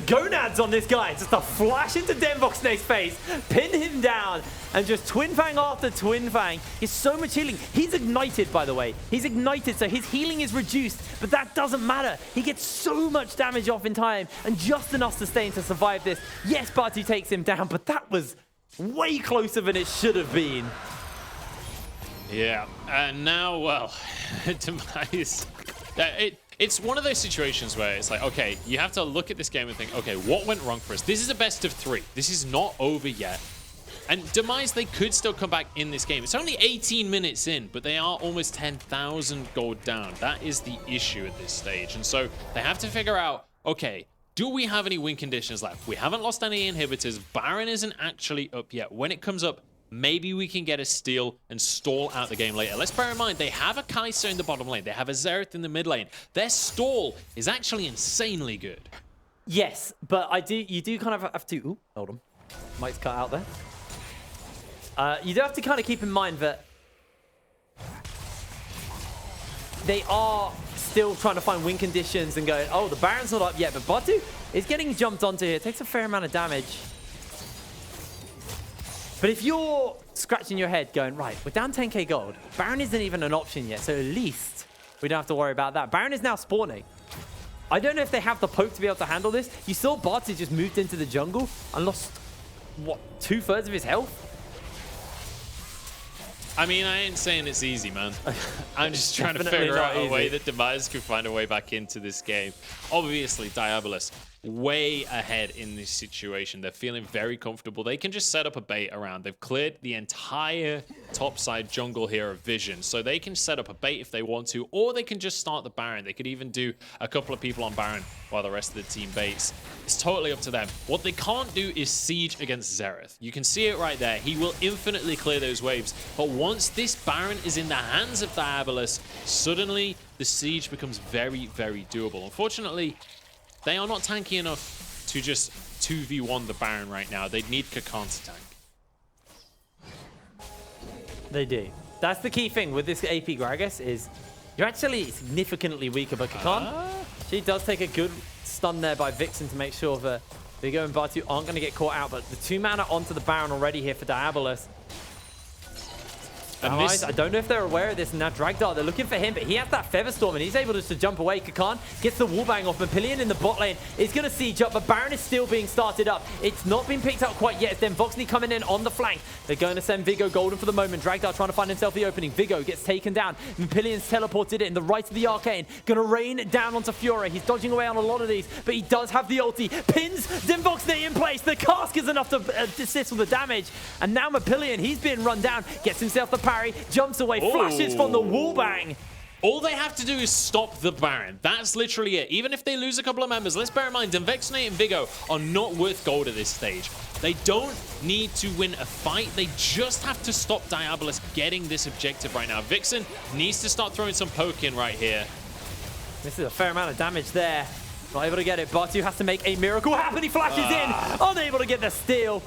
gonads on this guy. Just a flash into Dem Voxnay's face, pin him down, and just Twin Fang after Twin Fang. He's so much healing. He's ignited, by the way. He's ignited, so his healing is reduced, but that doesn't matter. He gets so much damage off in time, and just enough sustain to survive this. Yes, Bartu takes him down, but that was way closer than it should have been. Yeah, and now, well, Demise. It's one of those situations where it's like, okay, you have to look at this game and think, okay, what went wrong for us? This is a best of 3. This is not over yet. And Demise, they could still come back in this game. It's only 18 minutes in, but they are almost 10,000 gold down. That is the issue at this stage. And so they have to figure out, okay, do we have any win conditions left? We haven't lost any inhibitors. Baron isn't actually up yet. When it comes up, maybe we can get a steal and stall out the game later. Let's bear in mind, they have a Kai'Sa in the bottom lane. They have a Xerath in the mid lane. Their stall is actually insanely good. Yes, but you do kind of have to... Ooh, hold on. Mike's cut out there. You do have to kind of keep in mind that they are still trying to find win conditions and going, oh, the Baron's not up yet, but Bartu is getting jumped onto here. It takes a fair amount of damage. But if you're scratching your head going, right, we're down 10k gold. Baron isn't even an option yet, so at least we don't have to worry about that. Baron is now spawning. I don't know if they have the poke to be able to handle this. You saw Bartu just moved into the jungle and lost, what, 2/3 of his health? I mean, I ain't saying it's easy, man. I'm just trying to figure out a way that Demise can find a way back into this game. Obviously, Diabolus way ahead in this situation. They're feeling very comfortable. They can just set up a bait around. They've cleared the entire topside jungle here of vision, so they can set up a bait if they want to, or they can just start the Baron. They could even do a couple of people on Baron while the rest of the team baits. It's totally up to them. What they can't do is siege against Xerath. You can see it right there. He will infinitely clear those waves, but once this Baron is in the hands of Diabolus, suddenly the siege becomes very, very doable. Unfortunately, they are not tanky enough to just 2v1 the Baron right now. They'd need Kakan to tank. They do. That's the key thing with this AP Gragas is you're actually significantly weaker, but Kakan, she does take a good stun there by Vixen to make sure that Vigo and Batu aren't going to get caught out, but the 2 mana onto the Baron already here for Diabolus. I don't know if they're aware of this. Now Dragdar, they're looking for him, but he has that Featherstorm and he's able just to jump away. Kakan gets the wallbang off. Mapillion in the bot lane is going to siege up, but Baron is still being started up. It's not been picked up quite yet. It's then Voxney coming in on the flank. They're going to send Vigo golden for the moment. Dragdar trying to find himself the opening. Vigo gets taken down. Mapillion's teleported in the right of the arcane. Going to rain down onto Fiora. He's dodging away on a lot of these, but he does have the ulti. Pins Voxney in place. The cask is enough to assist with the damage. And now Mapillion, he's being run down. Gets himself the parry. Jumps away. Flashes from the wallbang. All they have to do is stop the Baron. That's literally it. Even if they lose a couple of members, let's bear in mind, Vexnate and Vigo are not worth gold at this stage. They don't need to win a fight. They just have to stop Diabolus getting this objective right now. Vixen needs to start throwing some poke in right here. This is a fair amount of damage there. Not able to get it. Batu has to make a miracle happen. He flashes in. Unable to get the steal.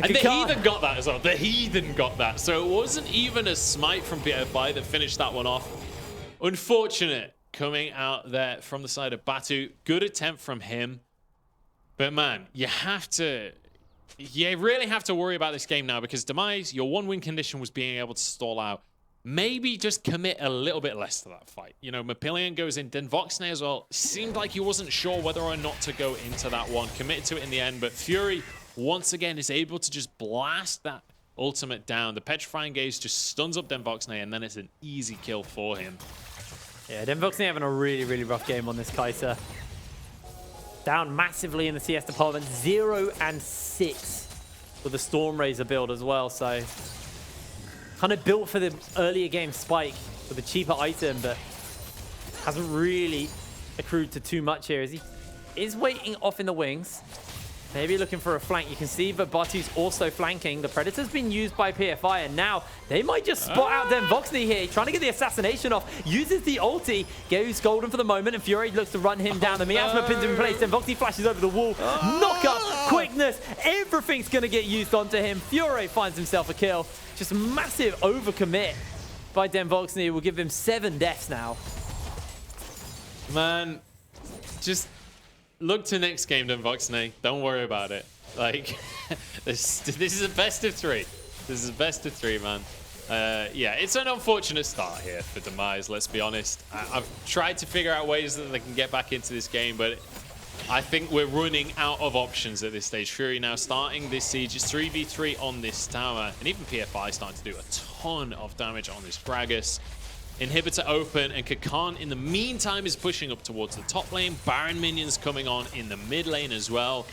And the Heathen got that as well. The Heathen got that. So it wasn't even a smite from PFI that finished that one off. Unfortunate coming out there from the side of Batu. Good attempt from him. But man, you really have to worry about this game now because Demise, your 1-win condition was being able to stall out. Maybe just commit a little bit less to that fight. You know, Mapillion goes in. Den Voxney as well. Seemed like he wasn't sure whether or not to go into that one. Committed to it in the end, but Fury once again is able to just blast that ultimate down. The Petrifying Gaze just stuns up Den Voxney, and then it's an easy kill for him. Yeah, Den Voxney having a really, really rough game on this Kai'Sa. Down massively in the CS department. 0 and 6 with the Stormrazor build as well. So kind of built for the earlier game spike with a cheaper item, but hasn't really accrued to too much here. As he is waiting off in the wings. Maybe looking for a flank. You can see that Batu's also flanking. The Predator's been used by PFI, and now they might just spot out Den Voxney here. Trying to get the assassination off. Uses the ulti. Goes golden for the moment, and Fury looks to run him down. The miasma pins him in place. Den Voxney flashes over the wall. Knock up, quickness. Everything's going to get used onto him. Fury finds himself a kill. Just a massive overcommit by Den Voxney. Will give him 7 deaths now. Man, just look to next game, Den Voxney. Don't worry about it. Like, this is a best of 3. This is a best of 3, man. Yeah, it's an unfortunate start here for Demise, let's be honest. I've tried to figure out ways that they can get back into this game, but I think we're running out of options at this stage. Fury now starting this siege. It's 3v3 on this tower, and even PFI starting to do a ton of damage on this Gragas. Inhibitor open, and Kakan in the meantime is pushing up towards the top lane. Baron minions coming on in the mid lane as well.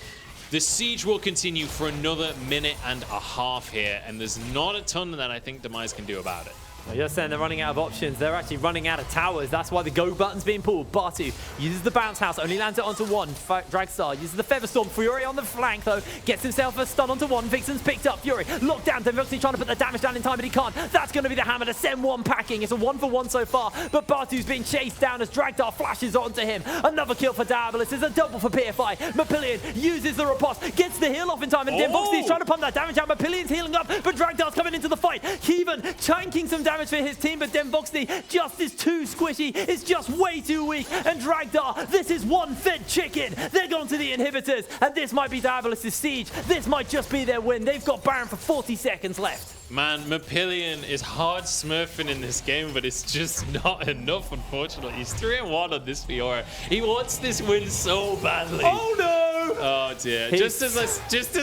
The siege will continue for another minute and a half here, and there's not a ton that I think Demise can do about it. Well, you're saying they're running out of options. They're actually running out of towers. That's why the go button's being pulled. Batu uses the bounce house, only lands it onto 1. Dragstar uses the Featherstorm. Fury on the flank, though. Gets himself a stun onto 1. Vixen's picked up. Fury locked down. Den Voxney trying to put the damage down in time, but he can't. That's going to be the hammer to send 1 packing. It's a 1-for-1 so far, but Batu's being chased down as Dragdar flashes onto him. Another kill for Diabolus. It's a double for PFI. Mapillion uses the riposte, gets the heal off in time, and Den Voxney's trying to pump that damage out. Mapillion's healing up, but Dragdar's coming into the fight. Heathen tanking some damage for his team, but Den Voxney just is too squishy. It's just way too weak. And Dragdar, this is one fed chicken. They're gone to the inhibitors, and this might be Diabolus' siege. This might just be their win. They've got Baron for 40 seconds left. Man, Mapillion is hard smurfing in this game, but it's just not enough, unfortunately. He's 3-1 on this Fiora. He wants this win so badly. Oh no! Oh dear. Just as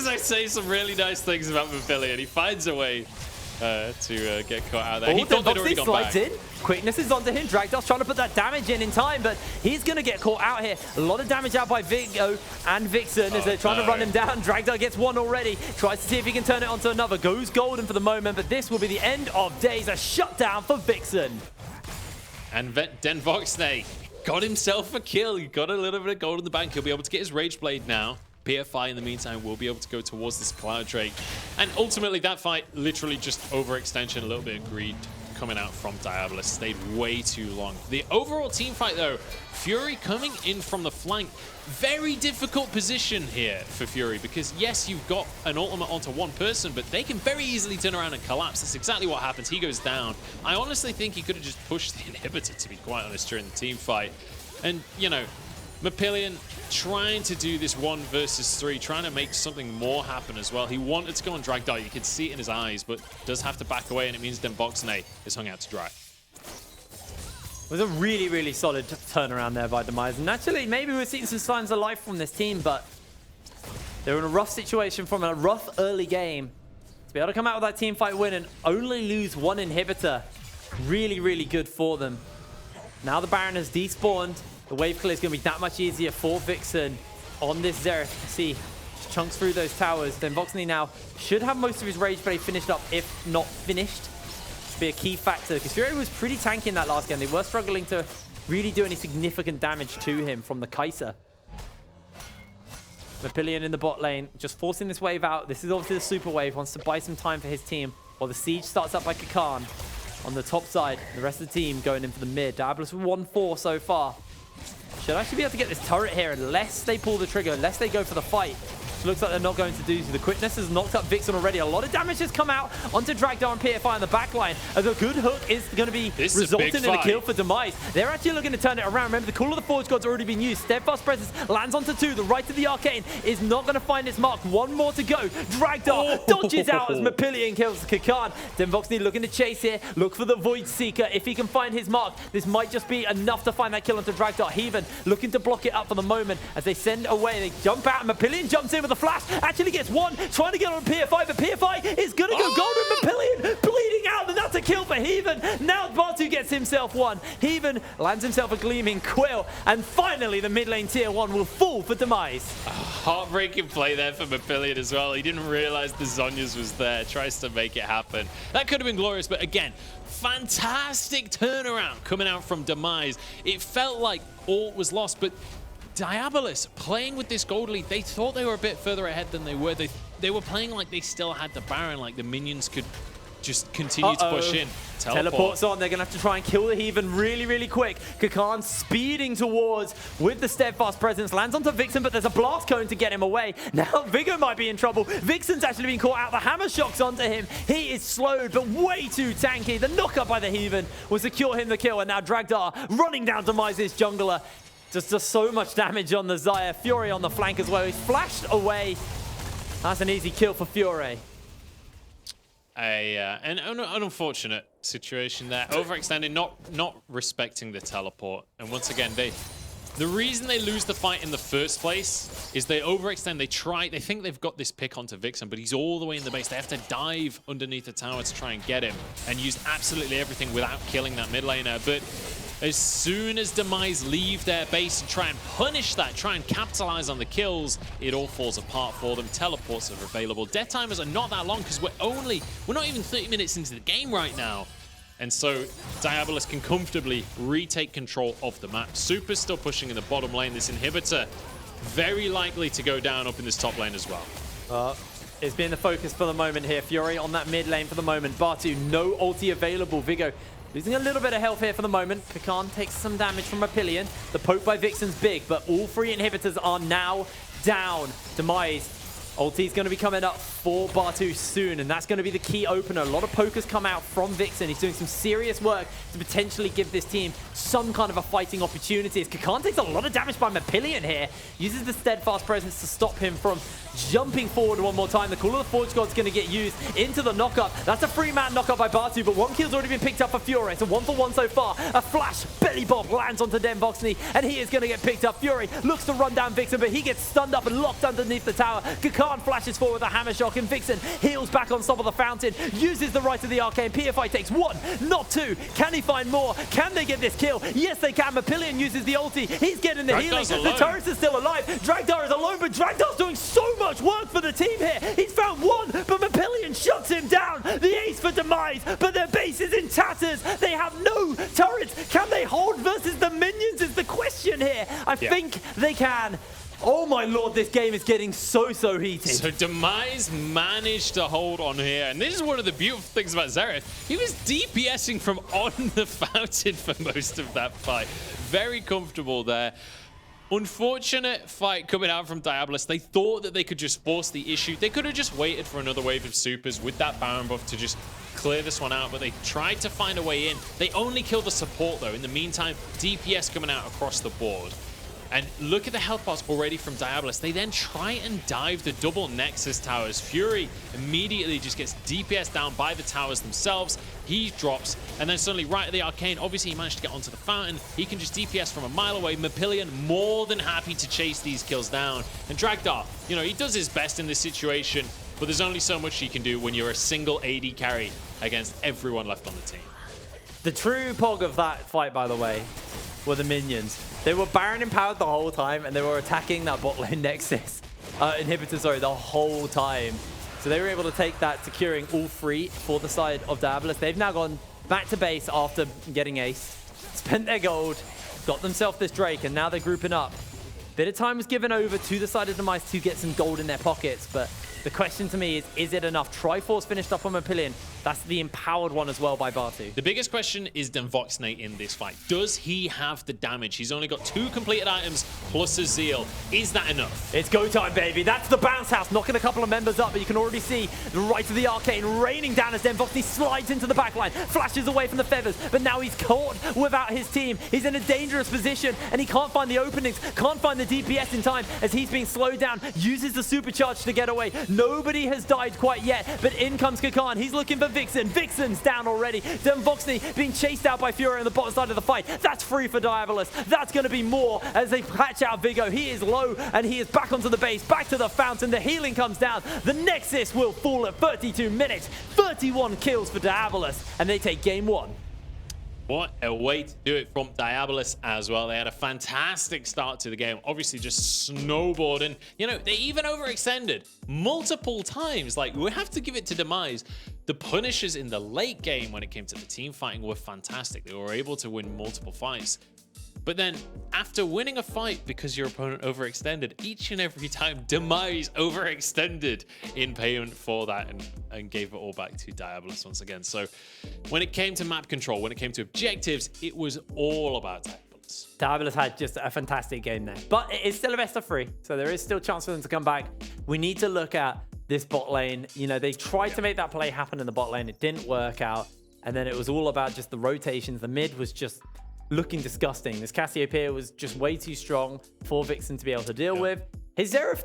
I say some really nice things about Mapillion, he finds a way to get caught out there. He thought they'd already gone back. In. Quickness is onto him. Dragdar's trying to put that damage in time, but he's going to get caught out here. A lot of damage out by Vigo and Vixen as they're trying to run him down. Dragdar gets one already. Tries to see if he can turn it onto another. Goes golden for the moment, but this will be the end of days. A shutdown for Vixen. And Den Voxney got himself a kill. He got a little bit of gold in the bank. He'll be able to get his Rage Blade now. PFI in the meantime will be able to go towards this Cloud Drake. And ultimately that fight literally just overextension, a little bit of greed coming out from Diabolus. Stayed way too long. The overall team fight though, Fury coming in from the flank. Very difficult position here for Fury because yes, you've got an ultimate onto one person, but they can very easily turn around and collapse. That's exactly what happens. He goes down. I honestly think he could have just pushed the inhibitor, to be quite honest, during the team fight. And you know, Mapillion trying to do this 1 versus 3, trying to make something more happen as well. He wanted to go on Dragdar, you could see it in his eyes, but does have to back away, and it means Demboxne is hung out to dry. It was a really, really solid turnaround there by Demise. And actually, maybe we're seeing some signs of life from this team, but they're in a rough situation from a rough early game. To be able to come out with that team fight win and only lose 1 inhibitor, really, really good for them. Now the Baron has despawned. The wave clear is going to be that much easier for Vixen on this Xerath. See, just chunks through those towers. Then Voxney now should have most of his Rage Blade finished up, if not finished. Be a key factor because Fury was pretty tanky in that last game. They were struggling to really do any significant damage to him from the Kai'Sa. Mapillion in the bot lane, just forcing this wave out. This is obviously the super wave, wants to buy some time for his team while the siege starts up by Kakan on the top side. The rest of the team going in for the mid. Diabolus with 1-4 so far. Should actually be able to get this turret here unless they pull the trigger, unless they go for the fight. Looks like they're not going to do so. The quickness has knocked up Vixen already. A lot of damage has come out onto Dragdar and PFI in the backline. As a good hook is going to be resulting in a kill for Demise. They're actually looking to turn it around. Remember, the Call of the Forge God's already been used. Steadfast Presence lands onto 2. The right of the Arcane is not going to find its mark. 1 more to go. Dragdar dodges out as Mapillion kills Kakan. Demvoxney looking to chase here. Look for the Void Seeker. If he can find his mark, this might just be enough to find that kill onto Dragdar. Heaven looking to block it up for the moment as they send away. They jump out and Mapillion jumps in with a flash. Actually gets 1, trying to get on PFI, but PFI is going to go golden. Mapillion bleeding out, and that's a kill for Heaven. Now Bartu gets himself 1. Heaven lands himself a Gleaming Quill, and finally the mid lane tier 1 will fall for Demise. Heartbreaking play there for Mapillion as well. He didn't realize the Zhonya's was there, tries to make it happen. That could have been glorious, but again, fantastic turnaround coming out from Demise. It felt like all was lost, but Diabolus playing with this gold lead, they thought they were a bit further ahead than they were. They were playing like they still had the Baron, like the minions could just continue to push in. Teleports on. They're going to have to try and kill the Heaven really, really quick. Kakan speeding towards with the Steadfast Presence. Lands onto Vixen, but there's a blast cone to get him away. Now Vigo might be in trouble. Vixen's actually been caught out. The hammer shocks onto him. He is slowed, but way too tanky. The knockup by the Heaven will secure him the kill. And now Dragdar running down Demise's jungler. Just so much damage on the Xayah. Fury on the flank as well. He's flashed away. That's an easy kill for Fury. An unfortunate situation there. Overextending, not respecting the teleport. And once again, the reason they lose the fight in the first place is they overextend. They think they've got this pick onto Vixen, but he's all the way in the base. They have to dive underneath the tower to try and get him and use absolutely everything without killing that mid laner. But as soon as Demise leave their base and try and punish that, try and capitalize on the kills, it all falls apart for them. Teleports are available. Death timers are not that long because we're not even 30 minutes into the game right now. And so Diabolus can comfortably retake control of the map. Super's still pushing in the bottom lane. This inhibitor very likely to go down up in this top lane as well. It's been the focus for the moment here. Fury on that mid lane for the moment. Bartu, no ulti available. Vigo losing a little bit of health here for the moment. Kakan takes some damage from Mapillion. The poke by Vixen's big, but all 3 inhibitors are now down. Demise, ulti's going to be coming up for Bartu soon, and that's going to be the key opener. A lot of pokers come out from Vixen. He's doing some serious work to potentially give this team some kind of a fighting opportunity. As Kakan takes a lot of damage by Mapillion here. Uses the Steadfast Presence to stop him from jumping forward one more time. The Call of the Forge God's going to get used into the knockup. That's a 3-man knockup by Bartu, but 1 kill's already been picked up for Fury. So 1-for-1 so far. A flash belly bob lands onto Demvoxney, and he is going to get picked up. Fury looks to run down Vixen, but he gets stunned up and locked underneath the tower. Kakan Kakan flashes forward with a hammer shock, and Vixen heals back on top of the fountain, uses the right of the arcane. PFI takes 1, not 2. Can he find more? Can they get this kill? Yes, they can. Mapillion uses the ulti. He's getting the healing. The turret is still alive. Dragdar is alone, but Dragdar's doing so much work for the team here. He's found 1, but Mapillion shuts him down. The ace for Demise, but their base is in tatters. They have no turrets. Can they hold versus the minions is the question here. I think they can. Oh my lord, this game is getting so heated. So Demise managed to hold on here, and this is one of the beautiful things about Xerath. He was DPSing from on the fountain for most of that fight. Very comfortable there. Unfortunate fight coming out from Diabolus. They thought that they could just force the issue. They could have just waited for another wave of supers with that Baron buff to just clear this one out, but they tried to find a way in. They only killed the support though. In the meantime, DPS coming out across the board. And look at the health bars already from Diabolus. They then try and dive the double Nexus towers. Fury immediately just gets DPS down by the towers themselves. He drops, and then suddenly right at the arcane, obviously he managed to get onto the fountain. He can just DPS from a mile away. Mapillion more than happy to chase these kills down. And Dragdar, you know, he does his best in this situation, but there's only so much he can do when you're a single AD carry against everyone left on the team. The true pog of that fight, by the way, were the minions. They were Baron empowered the whole time, and they were attacking that bot lane Nexus inhibitor, sorry, the whole time. So they were able to take that, securing all 3 for the side of Diabolus. They've now gone back to base after getting ace, spent their gold, got themselves this Drake, and now they're grouping up. Bit of time was given over to the side of Demise to get some gold in their pockets, but the question to me is it enough? Triforce finished up on Mapillion. That's the empowered one as well by Bartu. The biggest question is Voxnate in this fight. Does he have the damage? He's only got 2 completed items plus a Zeal. Is that enough? It's go time, baby. That's the bounce house, knocking a couple of members up, but you can already see the right of the arcane raining down as Voxnate slides into the backline, flashes away from the feathers, but now he's caught without his team. He's in a dangerous position, and he can't find the openings, can't find the DPS in time as he's being slowed down, uses the supercharge to get away. Nobody has died quite yet, but in comes Kakan. He's looking for Vixen. Vixen's down already. Voxnate being chased out by Fury on the bottom side of the fight. That's free for Diabolus. That's going to be more as they patch out Vigo. He is low, and he is back onto the base, back to the fountain. The healing comes down. The Nexus will fall at 32 minutes. 31 kills for Diabolus, and they take game 1. What a way to do it from Diabolus as well. They had a fantastic start to the game, obviously just snowboarding. You know, they even overextended multiple times. Like, we have to give it to Demise. The Punishers in the late game when it came to the team fighting were fantastic. They were able to win multiple fights. But then after winning a fight because your opponent overextended, each and every time Demise overextended in payment for that and gave it all back to Diabolus once again. So when it came to map control, when it came to objectives, it was all about Diabolus. Diabolus had just a fantastic game there. But it is still a best of 3, so there is still a chance for them to come back. We need to look at this bot lane. You know, they tried to make that play happen in the bot lane. It didn't work out. And then it was all about just the rotations. The mid was just looking disgusting. This Cassiopeia was just way too strong for Vixen to be able to deal with. His Xerath